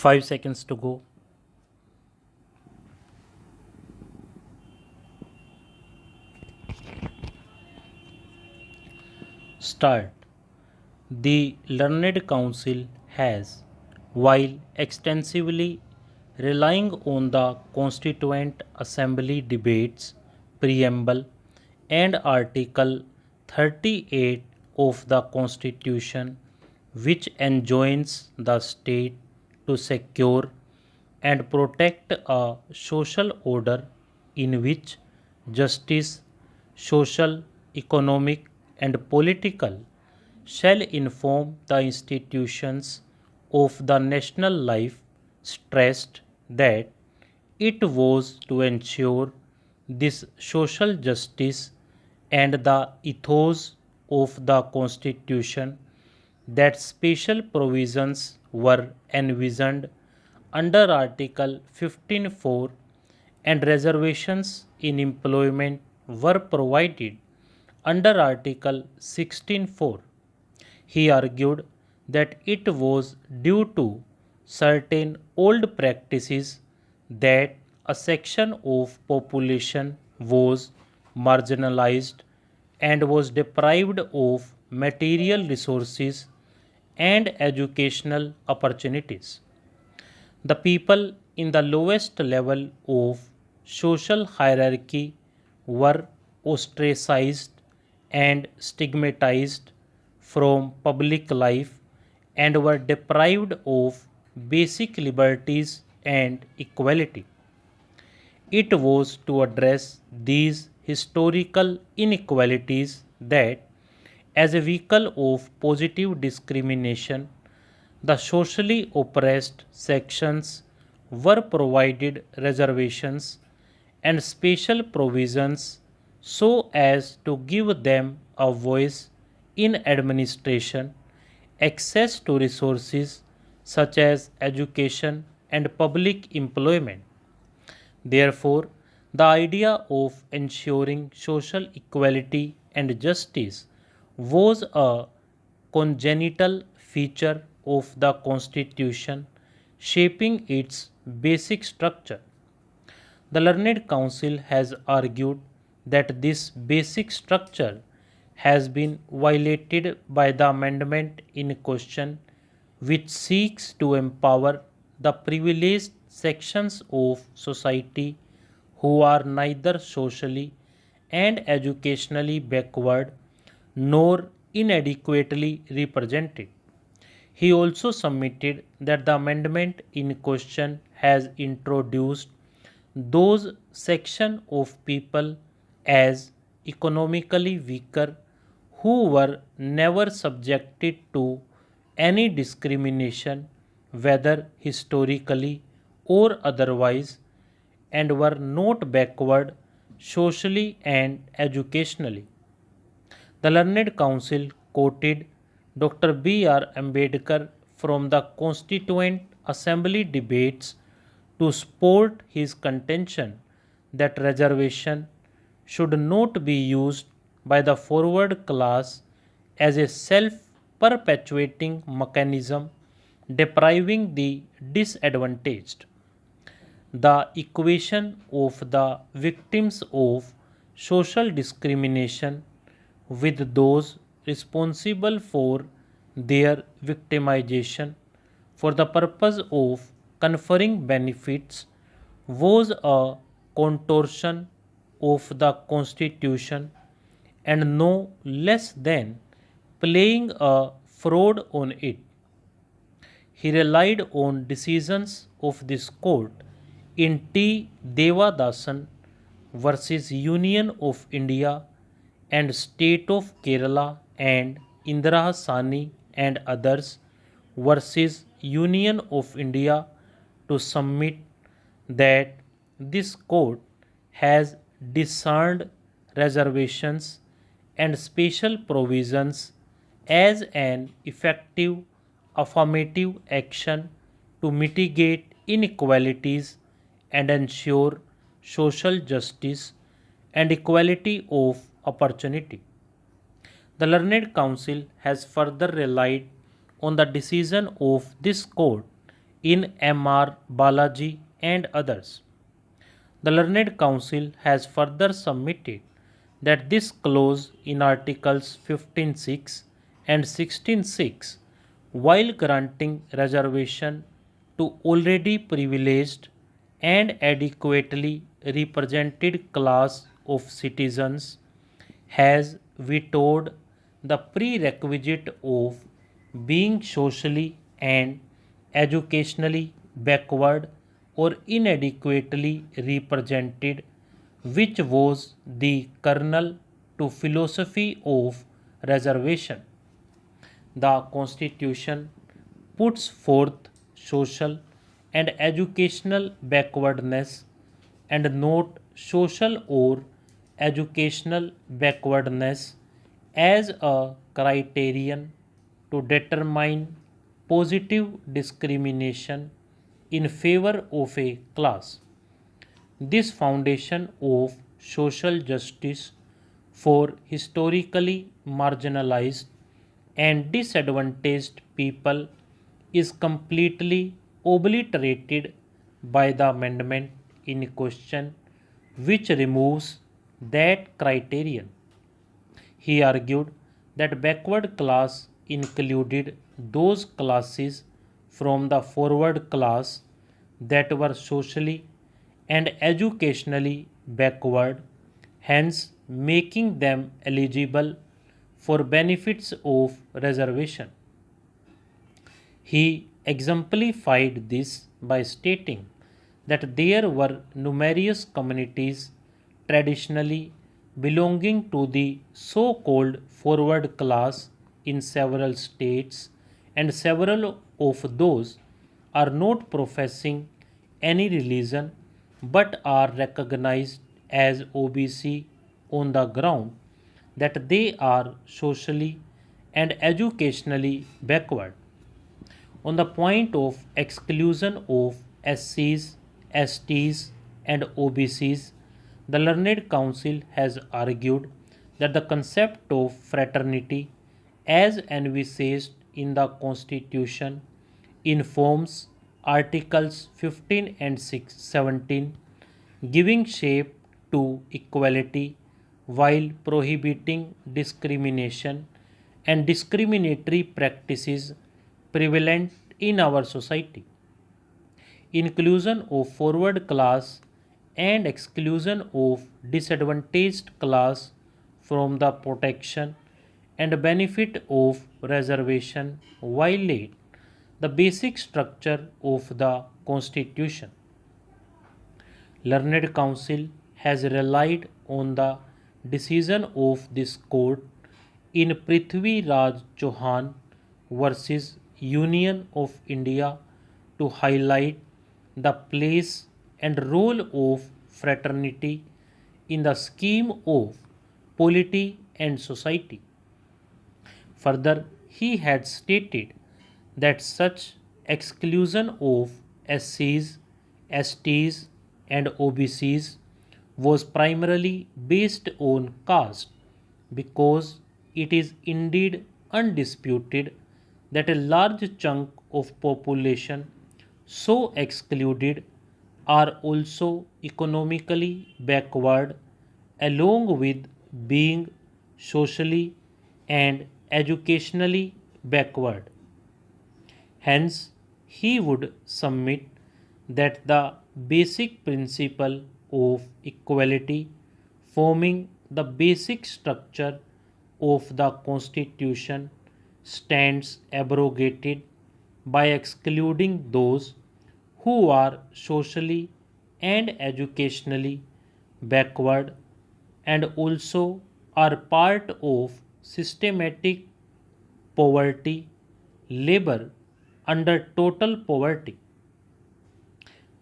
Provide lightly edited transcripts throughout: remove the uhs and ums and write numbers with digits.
5 seconds to go. Start. The Learned Council has, while extensively relying on the Constituent Assembly debates, preamble, and Article 38 of the Constitution, which enjoins the state to secure and protect a social order in which justice, social, economic, and political shall inform the institutions of the national life, stressed that it was to ensure this social justice and the ethos of the Constitution that special provisions were envisioned under Article 15.4 and reservations in employment were provided under Article 16.4. He argued that it was due to certain old practices that a section of population was marginalized and was deprived of material resources and educational opportunities. The people in the lowest level of social hierarchy were ostracized and stigmatized from public life and were deprived of basic liberties and equality. It was to address these historical inequalities that, as a vehicle of positive discrimination, the socially oppressed sections were provided reservations and special provisions so as to give them a voice in administration, access to resources such as education and public employment. Therefore, the idea of ensuring social equality and justice was a congenital feature of the Constitution, shaping its basic structure. The Learned Council has argued that this basic structure has been violated by the amendment in question, which seeks to empower the privileged sections of society who are neither socially and educationally backward nor inadequately represented. He also submitted that the amendment in question has introduced those sections of people as economically weaker who were never subjected to any discrimination, whether historically or otherwise, and were not backward socially and educationally. The Learned Council quoted Dr. B.R. Ambedkar from the Constituent Assembly debates to support his contention that reservation should not be used by the forward class as a self-perpetuating mechanism depriving the disadvantaged. The equation of the victims of social discrimination with those responsible for their victimization for the purpose of conferring benefits was a contortion of the Constitution and no less than playing a fraud on it. He relied on decisions of this court in T. Devadasan versus Union of India and State of Kerala and Indira Sani and others versus Union of India to submit that this court has discerned reservations and special provisions as an effective affirmative action to mitigate inequalities and ensure social justice and equality of opportunity. The Learned Council has further relied on the decision of this court in M.R. Balaji and others. The Learned Council has further submitted that this clause in Articles 15.6 and 16.6, while granting reservation to already privileged and adequately represented class of citizens, has vetoed the prerequisite of being socially and educationally backward or inadequately represented, which was the kernel to philosophy of reservation. The Constitution puts forth social and educational backwardness and note social or educational backwardness as a criterion to determine positive discrimination in favor of a class. This foundation of social justice for historically marginalized and disadvantaged people is completely obliterated by the amendment in question, which removes that criterion. He argued that backward class included those classes from the forward class that were socially and educationally backward, hence making them eligible for benefits of reservation. He exemplified this by stating that there were numerous communities traditionally belonging to the so called forward class in several states, and several of those are not professing any religion but are recognized as OBC on the ground that they are socially and educationally backward. On the point of exclusion of SCs, STs, and OBCs, the Learned Council has argued that the concept of fraternity, as envisaged in the Constitution, informs Articles 15 and 17, giving shape to equality while prohibiting discrimination and discriminatory practices prevalent in our society. Inclusion of forward class and exclusion of disadvantaged class from the protection and benefit of reservation violate the basic structure of the Constitution. Learned Council has relied on the decision of this court in Prithvi Raj Chauhan versus Union of India to highlight the place and role of fraternity in the scheme of polity and society. Further, he had stated that such exclusion of SCs, STs, and OBCs was primarily based on caste because it is indeed undisputed that a large chunk of population so excluded are also economically backward along with being socially and educationally backward. Hence, he would submit that the basic principle of equality forming the basic structure of the Constitution stands abrogated by excluding those who are socially and educationally backward and also are part of systematic poverty, labor under total poverty.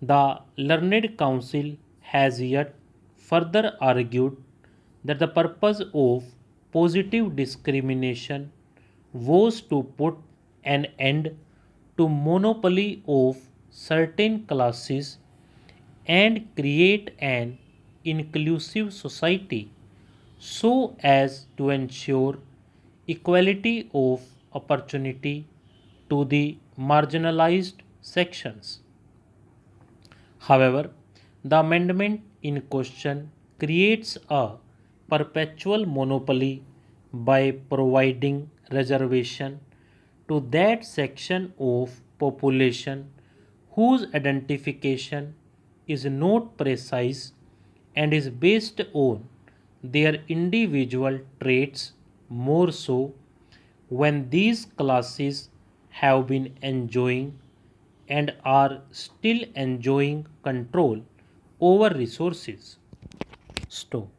The Learned Council has yet further argued that the purpose of positive discrimination was to put an end to monopoly of certain classes and create an inclusive society so as to ensure equality of opportunity to the marginalized sections. However, the amendment in question creates a perpetual monopoly by providing reservation to that section of population whose identification is not precise and is based on their individual traits more so when these classes have been enjoying and are still enjoying control over resources. Stop.